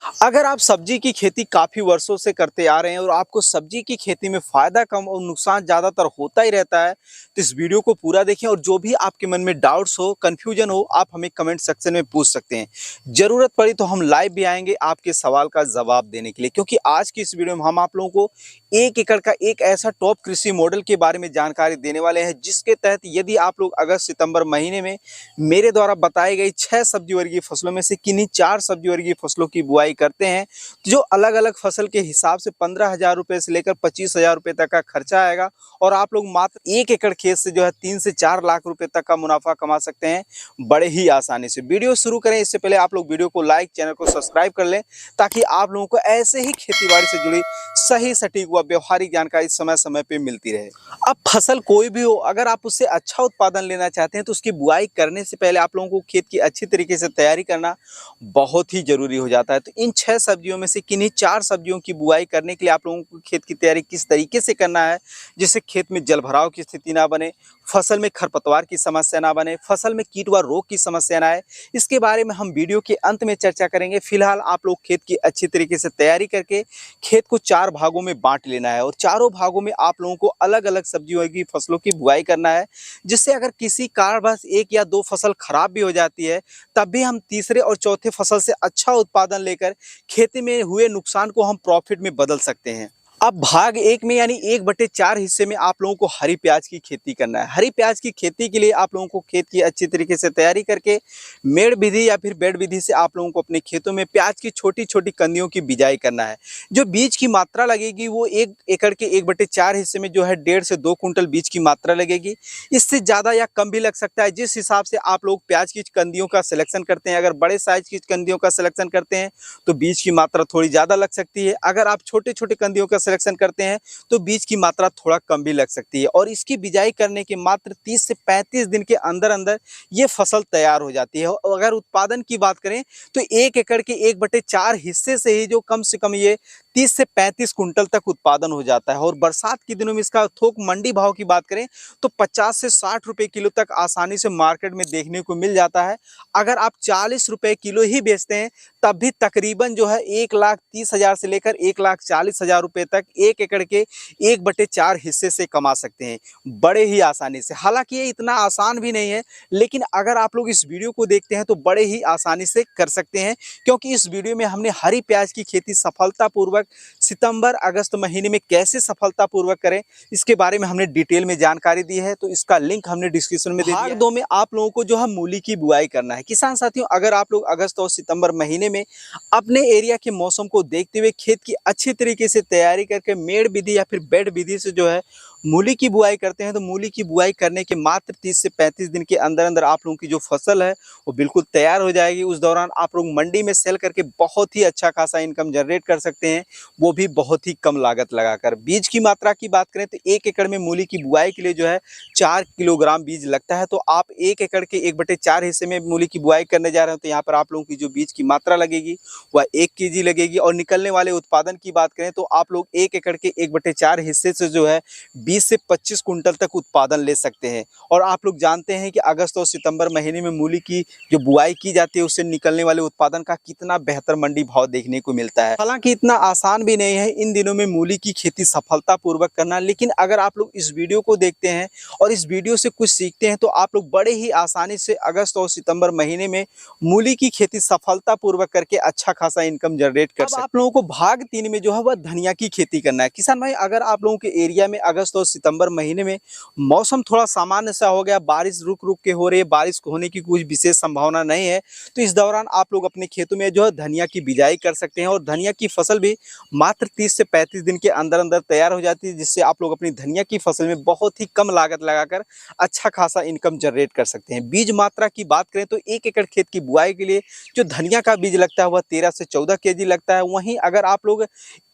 अगर आप सब्जी की खेती काफ़ी वर्षों से करते आ रहे हैं और आपको सब्जी की खेती में फ़ायदा कम और नुकसान ज़्यादातर होता ही रहता है, तो इस वीडियो को पूरा देखें और जो भी आपके मन में डाउट्स हो, कन्फ्यूजन हो, आप हमें कमेंट सेक्शन में पूछ सकते हैं। ज़रूरत पड़ी तो हम लाइव भी आएँगे आपके सवाल का जवाब देने के लिए, क्योंकि आज की इस वीडियो में हम आप लोगों को 1 एकड़ का एक ऐसा टॉप कृषि मॉडल के बारे में जानकारी देने वाले हैं, जिसके तहत यदि आप लोग अगस्त-सितंबर महीने में मेरे द्वारा बताई गई 6 सब्जी वर्गीय फसलों में से किन्हीं 4 सब्जी वर्गीय फसलों की बुआई करते हैं, तो जो अलग-अलग फसल के हिसाब से 15,000 रुपए से लेकर 25,000 रुपए तक का खर्चा आएगा और आप लोग मात्र 1 एकड़ खेत से जो है 3 से 4 लाख रुपए तक का मुनाफा कमा सकते हैं, बड़े ही आसानी से। वीडियो शुरू करें इससे पहले आप लोग वीडियो को लाइक, चैनल को सब्सक्राइब कर लें, ताकि आप लोगों को ऐसे ही खेती-बाड़ी से जुड़ी सही, सटीक व व्यावहारिक जानकारी समय-समय पे मिलती रहे। अब फसल कोई भी हो, अगर आप उससे अच्छा उत्पादन लेना चाहते हैं, तो उसकी बुआई करने से पहले आप लोगों को खेत की अच्छी तरीके से तैयारी करना बहुत ही ज़रूरी हो जाता है। तो इन 6 सब्जियों में से किन्हीं 4 सब्जियों की बुआई करने के लिए आप लोगों को खेत की तैयारी किस तरीके से करना है, जिससे खेत में जलभराव की स्थिति ना बने, फसल में खरपतवार की समस्या ना बने, फसल में कीट व रोग की समस्या ना आए, इसके बारे में हम वीडियो के अंत में चर्चा करेंगे। फिलहाल आप लोग खेत की अच्छी तरीके से तैयारी करके खेत को 4 भागों में बाँट लेना है और चारों भागों में आप लोगों को अलग-अलग सब्जियों की फसलों की बुआई करना है, जिससे अगर किसी कारणवश 1 या 2 फसल खराब भी हो जाती है, तब भी हम तीसरे और चौथे फसल से अच्छा उत्पादन लेकर खेती में हुए नुकसान को हम प्रॉफिट में बदल सकते हैं। अब भाग 1 में यानी 1/4 हिस्से में आप लोगों को हरी प्याज की खेती करना है। हरी प्याज की खेती के लिए आप लोगों को खेत की अच्छी तरीके से तैयारी करके मेड़ विधि या फिर बेड विधि से आप लोगों को अपने खेतों में प्याज की छोटी-छोटी कंदियों की बिजाई करना है। जो बीज की मात्रा लगेगी वो 1 एकड़ के 1/4 हिस्से में जो है 1.5 से 2 कुंटल बीज की मात्रा लगेगी। इससे ज़्यादा या कम भी लग सकता है, जिस हिसाब से आप लोग प्याज की कंदियों का सिलेक्शन करते हैं। अगर बड़े साइज़ की कंदियों का सिलेक्शन करते हैं, तो बीज की मात्रा थोड़ी ज़्यादा लग सकती है। अगर आप छोटे-छोटे कंदियों का सिलेक्शन करते हैं, तो बीज की मात्रा थोड़ा कम भी लग सकती है और इसकी बिजाई करने के मात्र 30 से 35 दिन के अंदर-अंदर ये फसल तैयार हो जाती है। और अगर उत्पादन की बात करें, तो 1 एकड़ के 1/4 हिस्से से ही जो कम से कम ये 30 से 35 कुंटल तक उत्पादन हो जाता है। और बरसात के दिनों में इसका थोक मंडी भाव की बात करें, तो 50 से 60 रुपए किलो तक आसानी से मार्केट में देखने को मिल जाता है। अगर आप 40 रुपए किलो ही बेचते हैं, तब भी तकरीबन जो है 1,30,000 से लेकर 1,40,000 रुपए तक 1 एकड़ के 1/4 हिस्से से कमा सकते हैं, बड़े ही आसानी से। हालाँकि ये इतना आसान भी नहीं है, लेकिन अगर आप लोग इस वीडियो को देखते हैं तो बड़े ही आसानी से कर सकते हैं, क्योंकि इस वीडियो में हमने हरी प्याज की खेती सफलतापूर्वक सितंबर-अगस्त महीने में कैसे सफलतापूर्वक करें, इसके बारे में हमने डिटेल में जानकारी दी है, तो इसका लिंक हमने डिस्क्रिप्शन में दे दिया है। भाग 2 में आप लोगों को जो है मूली की बुआई करना है। किसान साथियों, अगर आप लोग अगस्त और सितंबर महीने में अपने एरिया के मौसम को देखते हुए खेत की अच्छी तरीके से तैयारी करके मेड़ विधि या फिर बेड विधि से जो है मूली की बुआई करते हैं, तो मूली की बुआई करने के मात्र 30 से 35 दिन के अंदर-अंदर आप लोगों की जो फसल है वो बिल्कुल तैयार हो जाएगी। उस दौरान आप लोग मंडी में सेल करके बहुत ही अच्छा खासा इनकम जनरेट कर सकते हैं, वो भी बहुत ही कम लागत लगाकर। बीज की मात्रा की बात करें, तो 1 एकड़ में मूली की बुआई के लिए जो है 4 किलोग्राम बीज लगता है। तो आप 1 एकड़ के 1/4 हिस्से में मूली की बुआई करने जा रहे हो, तो यहाँ पर आप लोगों की जो बीज की मात्रा लगेगी वह 1 केजी लगेगी। और निकलने वाले उत्पादन की बात करें, तो आप लोग 1 एकड़ के 1/4 हिस्से से जो है 20 से 25 कुंटल तक उत्पादन ले सकते हैं। और आप लोग जानते हैं कि अगस्त और सितंबर महीने में मूली की जो बुआई की जाती है, उससे निकलने वाले उत्पादन का कितना बेहतर मंडी भाव देखने को मिलता है। हालांकि इतना आसान भी नहीं है इन दिनों में मूली की खेती सफलतापूर्वक करना, लेकिन अगर आप लोग इस वीडियो को देखते हैं और इस वीडियो से कुछ सीखते हैं, तो आप लोग बड़े ही आसानी से अगस्त और सितंबर महीने में मूली की खेती सफलतापूर्वक करके अच्छा खासा इनकम जनरेट कर सकते हैं। आप लोगों को भाग 3 में जो है वह धनिया की खेती करना है। किसान भाई, अगर आप लोगों के एरिया में अगस्त और सितंबर महीने में मौसम थोड़ा सामान्य सा हो गया, बारिश रुक-रुक के हो रही है, बारिश होने की कुछ विशेष संभावना नहीं है, तो इस दौरान आप लोग अपने खेतों में जो है धनिया की बिजाई कर सकते हैं। और धनिया की फसल भी मात्र 30 से 35 दिन के अंदर-अंदर तैयार हो जाती है, जिससे आप लोग अपनी धनिया की फसल में बहुत ही कम लागत लगाकर अच्छा खासा इनकम जनरेट कर सकते हैं। बीज मात्रा की बात करें, तो 1 एकड़ खेत की बुआई के लिए जो धनिया का बीज लगता है वह 13 से 14 केजी लगता है। वहीं अगर आप लोग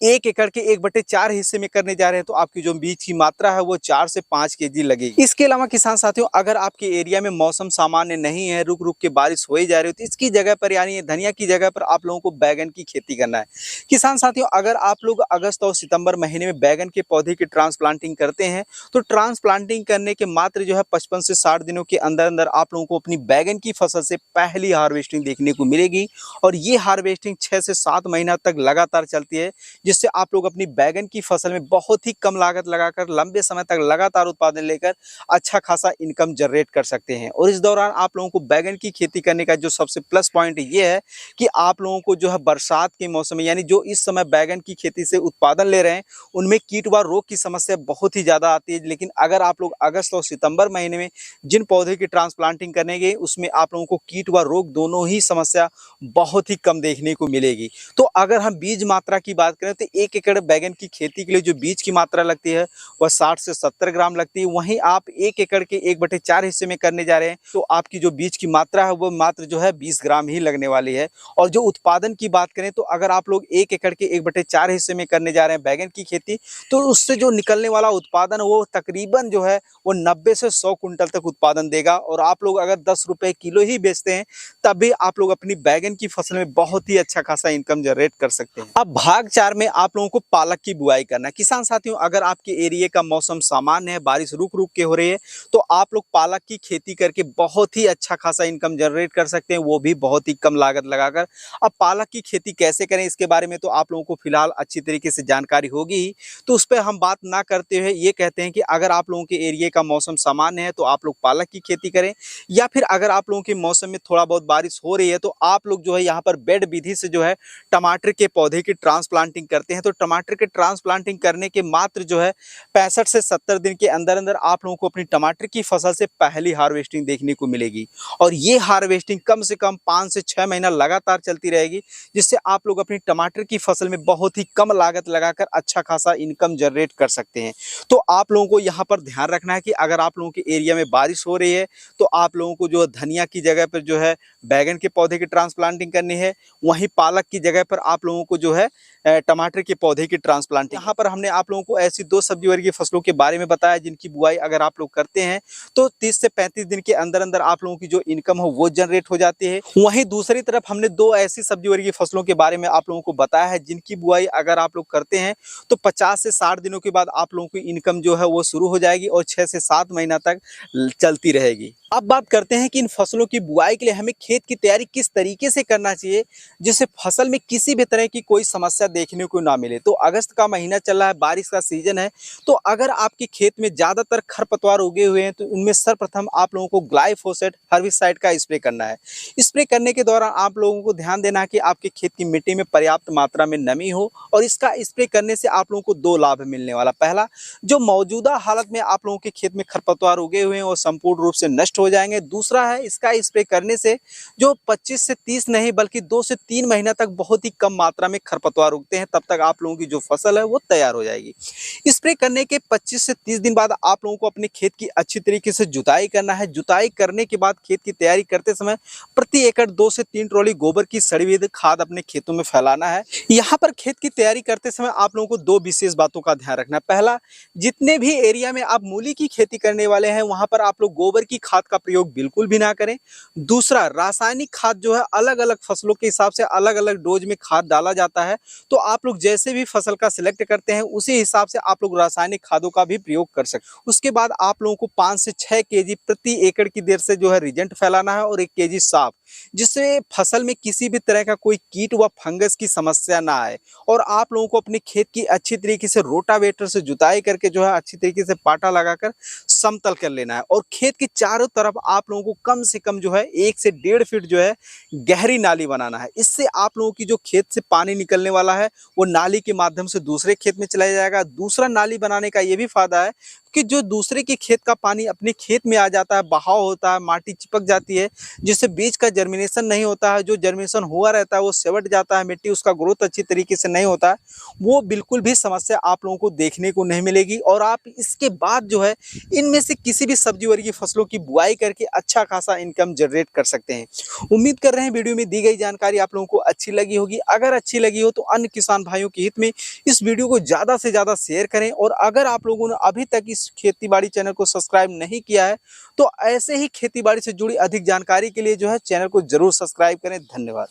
1 एकड़ के 1/4 हिस्से में करने जा रहे हैं, तो आपकी जो बीज की मात्रा मात्रा है वो 4 से 5 केजी लगेगी। इसके अलावा किसान साथियों, अगर आपके एरिया में मौसम सामान्य नहीं है, रुक रुक के बारिश हो ही जा रही हो, तो इसकी जगह पर यानी धनिया की जगह पर आप लोगों को बैगन की खेती करना है। किसान साथियों, अगर आप लोग अगस्त और सितंबर महीने में बैगन के पौधे की ट्रांसप्लांटिंग करते हैं तो ट्रांसप्लांटिंग करने के मात्र जो है 55 से 60 दिनों के अंदर अंदर आप लोगों को अपनी बैगन की फसल से पहली हार्वेस्टिंग देखने को मिलेगी। और ये हार्वेस्टिंग 6 से 7 महीना तक लगातार चलती है, जिससे आप लोग अपनी बैगन की फसल में बहुत ही कम लागत लगाकर लंबे समय तक लगातार उत्पादन लेकर अच्छा खासा इनकम जनरेट कर सकते हैं। और इस दौरान आप लोगों को बैगन की खेती करने का जो सबसे प्लस पॉइंट ये है कि आप लोगों को जो है बरसात के मौसम में, यानी जो इस समय बैगन की खेती से उत्पादन ले रहे हैं, उनमें कीट व रोग की समस्या बहुत ही ज़्यादा आती है। लेकिन अगर आप लोग अगस्त और सितंबर महीने में जिन पौधे की ट्रांसप्लांटिंग करेंगे, उसमें आप लोगों को कीट व रोग दोनों ही समस्या बहुत ही कम देखने को मिलेगी। तो अगर हम बीज मात्रा की बात करें तो 1 एकड़ बैगन की खेती के लिए जो बीज की मात्रा लगती है वह 60 से 70 ग्राम लगती है। वहीं आप 1 एकड़ के 1/4 हिस्से में करने जा रहे हैं तो आपकी जो बीज की मात्रा है वो मात्र जो है 20 ग्राम ही लगने वाली है। और जो उत्पादन की बात करें तो अगर आप लोग 1 एकड़ के 1/4 हिस्से में करने जा रहे हैं बैगन की खेती, तो उससे जो निकलने वाला उत्पादन वो तकरीबन जो है वो 90 से 100 कुंटल तक उत्पादन देगा। और आप लोग अगर 10 रुपए किलो ही बेचते हैं तब भी आप लोग अपनी बैगन की फसल में बहुत ही अच्छा खासा इनकम जनरेट कर सकते हैं। अब भाग 4 में आप लोगों को पालक की बुआई करना है। किसान साथियों, अगर आपके एरिया का मौसम सामान्य है, बारिश रुक रुक के हो रही है, तो आप लोग पालक की खेती करके बहुत ही अच्छा खासा इनकम जनरेट कर सकते हैं, वो भी बहुत ही कम लागत लगाकर। अब पालक की खेती कैसे करें इसके बारे में तो आप लोगों को फिलहाल अच्छी तरीके से जानकारी होगी ही, तो उस पर हम बात ना करते हुए ये कहते हैं कि अगर आप लोगों के एरिया का मौसम सामान्य है तो आप लोग पालक की खेती करें, या फिर अगर आप लोगों के मौसम में थोड़ा बहुत बारिश हो रही है तो आप लोग जो है यहाँ पर बेड विधि से जो है टमाटर के पौधे की ट्रांसप्लांटिंग करते हैं। तो टमाटर के ट्रांसप्लांटिंग करने के मात्र जो है 65 से 70 दिन के अंदर अंदर आप लोगों को अपनी टमाटर की फसल से पहली हार्वेस्टिंग देखने को मिलेगी। और ये हार्वेस्टिंग कम से कम 5 से 6 महीना लगातार चलती रहेगी, जिससे आप लोग अपनी टमाटर की फसल में बहुत ही कम लागत लगाकर अच्छा खासा इनकम जनरेट कर सकते हैं। तो आप लोगों को यहाँ पर ध्यान रखना है कि अगर आप लोगों के एरिया में बारिश हो रही है तो आप लोगों को जो धनिया की जगह पर जो है बैगन के पौधे की ट्रांसप्लांटिंग करनी है, वहीं पालक की जगह पर आप लोगों को जो है टमाटर के पौधे की ट्रांसप्लांटिंग। यहाँ पर हमने आप लोगों को ऐसी 2 सब्जी वर्गीय फसलों के बारे में बताया जिनकी बुआई अगर आप लोग करते हैं तो 30 से 35 दिन के अंदर अंदर आप लोगों की जो इनकम हो वो जनरेट हो जाती है। वहीं दूसरी तरफ हमने 2 ऐसी सब्जी वर्गीय फसलों के बारे में आप लोगों को बताया है जिनकी बुआई अगर आप लोग करते हैं तो 50 से 60 दिनों के बाद आप लोगों की इनकम जो है वो शुरू हो जाएगी और 6 से 7 महीना तक चलती रहेगी। अब बात करते हैं कि इन फसलों की बुआई के लिए हमें खेत की तैयारी किस तरीके से करना चाहिए जिससे फसल में किसी भी तरह की कोई समस्या देखने को ना मिले। तो अगस्त का महीना चल रहा है, बारिश का सीजन है, तो अगर आपके खेत में ज्यादातर खरपतवार उगे हुए हैं तो उनमें सर्वप्रथम आप लोगों को ग्लाइफोसेट हर्बिसाइड का स्प्रे करना है। स्प्रे करने के दौरान आप लोगों को ध्यान देना है कि आपके खेत की मिट्टी में पर्याप्त मात्रा में नमी हो। और इसका स्प्रे करने से आप लोगों को 2 लाभ मिलने वाला। पहला, जो मौजूदा हालत में आप लोगों के खेत में खरपतवार उगे हुए हैं वो संपूर्ण रूप से नष्ट हो जाएंगे। दूसरा है, इसका स्प्रे करने से जो 25 से 30 नहीं बल्कि 2 से 3 महीना तक बहुत ही कम मात्रा में खरपतवार उगते हैं, तब तक आप लोगों की जो फसल है वो तैयार हो जाएगी। स्प्रे करने के 25 से 30 दिन बाद आप लोगों को अपने खेत की अच्छी तरीके से जुताई करना है। जुताई करने के बाद खेत की तैयारी करते समय प्रति एकड़ 2 से 3 ट्रॉली गोबर की सड़ी हुई खाद अपने खेतों में फैलाना है। यहाँ पर खेत की तैयारी करते समय आप लोगों को 2 विशेष बातों का ध्यान रखना है। पहला, जितने भी एरिया में आप मूली की खेती करने वाले हैं वहां पर आप लोग गोबर की खाद का प्रयोग बिल्कुल भी ना करें। दूसरा, रासायनिक खाद जो है अलग अलग फसलों के हिसाब से अलग अलग डोज में खाद डाला जाता है, तो आप लोग जैसे भी फसल का सिलेक्ट करते हैं उसी हिसाब से आप लोग रासायनिक खादों का भी प्रयोग कर सकते हैं। उसके बाद आप लोगों को 5 से 6 केजी प्रति एकड़ की दर से जो है रिजेंट फैलाना है और 1 केजी साफ, जिससे फसल में किसी भी तरह का कोई कीट व फंगस की समस्या ना आए। और आप लोगों को अपने खेत की अच्छी तरीके से रोटावेटर से जुताई करके जो है अच्छी तरीके से पाटा लगाकर समतल कर लेना है। और खेत के चारों तरफ आप लोगों को कम से कम जो है 1 से 1.5 फीट जो है गहरी नाली बनाना है। इससे आप लोगों की जो खेत से पानी निकलने वाला है वो नाली के माध्यम से दूसरे खेत में चला जाएगा। दूसरा, नाली बनाने का ये भी फायदा है कि जो दूसरे के खेत का पानी अपने खेत में आ जाता है, बहाव होता है, माटी चिपक जाती है, जिससे बीज का जर्मिनेशन नहीं होता है, जो जर्मिनेशन हुआ रहता है वो सिमट जाता है मिट्टी, उसका ग्रोथ अच्छी तरीके से नहीं होता है, वो बिल्कुल भी समस्या आप लोगों को देखने को नहीं मिलेगी। और आप इसके बाद जो है इनमें से किसी भी सब्जी वर्गीय फसलों की बुआई करके अच्छा खासा इनकम जनरेट कर सकते हैं। उम्मीद कर रहे हैं वीडियो में दी गई जानकारी आप लोगों को अच्छी लगी होगी। अगर अच्छी लगी हो तो अन्य किसान भाइयों के हित में इस वीडियो को ज़्यादा से ज़्यादा शेयर करें। और अगर आप लोगों ने अभी तक इस खेती-बाड़ी चैनल को सब्सक्राइब नहीं किया है तो ऐसे ही खेती-बाड़ी से जुड़ी अधिक जानकारी के लिए जो है चैनल को जरूर सब्सक्राइब करें। धन्यवाद।